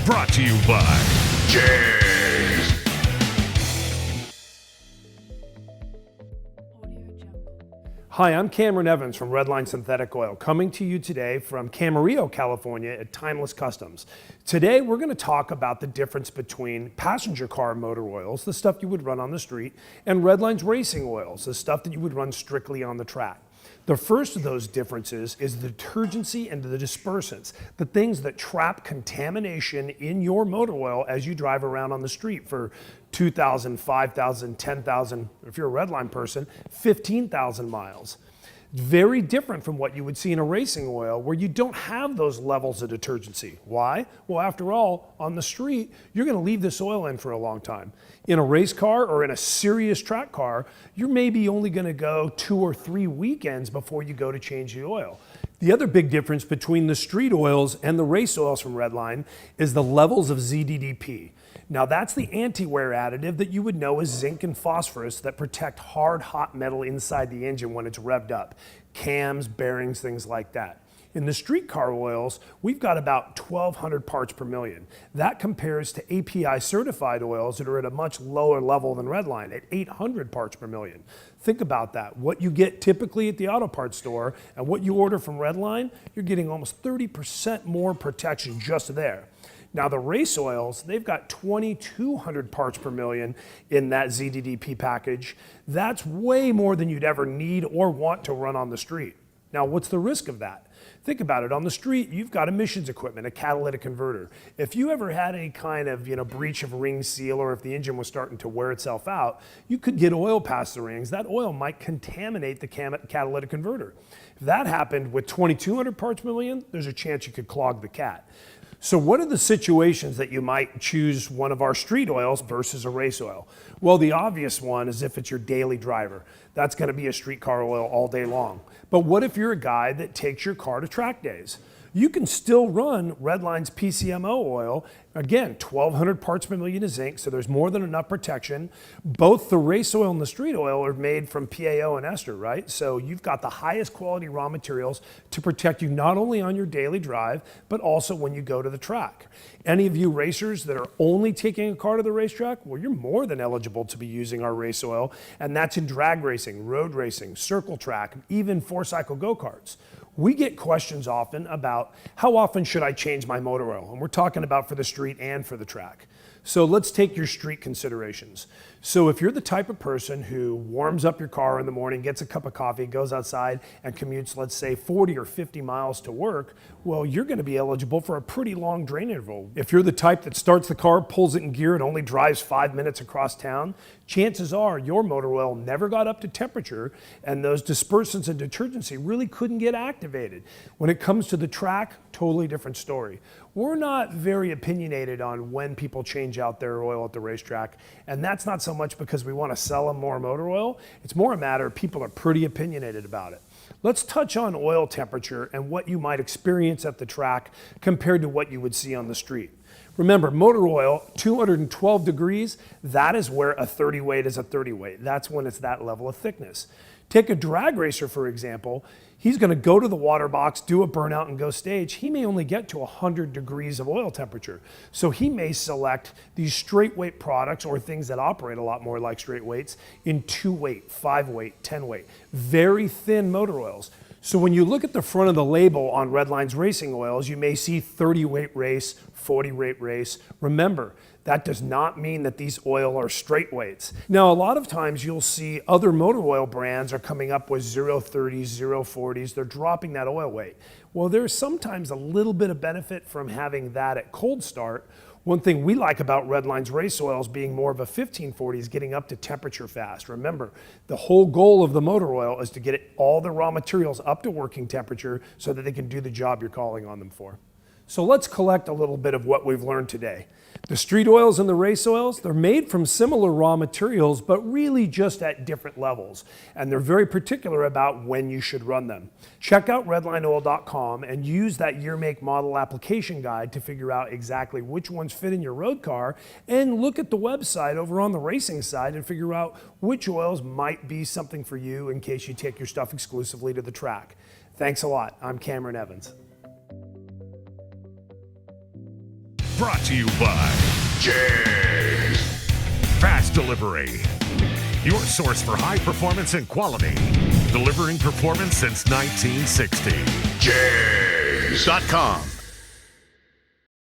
Brought to you by JEGS. Hi, I'm Cameron Evans from Redline Synthetic Oil, coming to you today from Camarillo, California at Timeless Customs. Today we're going to talk about the difference between passenger car motor oils, the stuff you would run on the street, and Redline's racing oils, the stuff that you would run strictly on the track. The first of those differences is the detergency and the dispersants, the things that trap contamination in your motor oil as you drive around on the street for 2,000, 5,000, 10,000, if you're a Redline person, 15,000 miles. Very different from what you would see in a racing oil where you don't have those levels of detergency. Why? Well, after all, on the street, you're going to leave this oil in for a long time. In a race car or in a serious track car, you're maybe only going to go 2 or 3 weekends before you go to change the oil. The other big difference between the street oils and the race oils from Redline is the levels of ZDDP. Now that's the anti-wear additive that you would know as zinc and phosphorus that protect hard, hot metal inside the engine when it's revved up. Cams, bearings, things like that. In the street car oils, we've got about 1,200 parts per million. That compares to API certified oils that are at a much lower level than Redline at 800 parts per million. Think about that. What you get typically at the auto parts store and what you order from Redline, you're getting almost 30% more protection just there. Now the race oils, they've got 2,200 parts per million in that ZDDP package. That's way more than you'd ever need or want to run on the street. Now what's the risk of that? Think about it. On the street, you've got emissions equipment, a catalytic converter. If you ever had any kind of breach of ring seal, or if the engine was starting to wear itself out, you could get oil past the rings. That oil might contaminate the catalytic converter. If that happened with 2,200 parts per million, there's a chance you could clog the cat. So what are the situations that you might choose one of our street oils versus a race oil? Well, the obvious one is if it's your daily driver. That's going to be a street car oil all day long. But what if you're a guy that takes your car to track days? You can still run Redline's PCMO oil. Again, 1,200 parts per million of zinc, so there's more than enough protection. Both the race oil and the street oil are made from PAO and ester, right? So you've got the highest quality raw materials to protect you not only on your daily drive, but also when you go to the track. Any of you racers that are only taking a car to the racetrack, well, you're more than eligible to be using our race oil, and that's in drag racing, road racing, circle track, even 4-cycle go-karts. We get questions often about how often should I change my motor oil? And we're talking about for the street and for the track. So let's take your street considerations. So if you're the type of person who warms up your car in the morning, gets a cup of coffee, goes outside and commutes, let's say 40 or 50 miles to work, well, you're going to be eligible for a pretty long drain interval. If you're the type that starts the car, pulls it in gear, and only drives 5 minutes across town, chances are your motor oil never got up to temperature and those dispersants and detergency really couldn't get activated. When it comes to the track, totally different story. We're not very opinionated on when people change out their oil at the racetrack, and that's not so much because we want to sell them more motor oil. It's more a matter of people are pretty opinionated about it. Let's touch on oil temperature and what you might experience at the track compared to what you would see on the street. Remember, motor oil, 212 degrees, that is where a 30 weight is a 30 weight. That's when it's that level of thickness. Take a drag racer, for example. He's going to go to the water box, do a burnout, and go stage. He may only get to 100 degrees of oil temperature. So he may select these straight weight products or things that operate a lot more like straight weights in 2 weight, 5 weight, 10 weight. Very thin motor oils. So when you look at the front of the label on Redline's racing oils, you may see 30 weight race, 40 weight race. Remember, that does not mean that these oil are straight weights. Now, a lot of times you'll see other motor oil brands are coming up with 0.30s, 0.40s. They're dropping that oil weight. Well, there's sometimes a little bit of benefit from having that at cold start. One thing we like about Redline's race oils being more of a 1540 is getting up to temperature fast. Remember, the whole goal of the motor oil is to get all the raw materials up to working temperature so that they can do the job you're calling on them for. So let's collect a little bit of what we've learned today. The street oils and the race oils, they're made from similar raw materials, but really just at different levels. And they're very particular about when you should run them. Check out redlineoil.com and use that year, make, model application guide to figure out exactly which ones fit in your road car, and look at the website over on the racing side and figure out which oils might be something for you in case you take your stuff exclusively to the track. Thanks a lot. I'm Cameron Evans. brought to you by JEGS. Fast delivery. Your source for high performance and quality. Delivering performance since 1960. JEGS.com.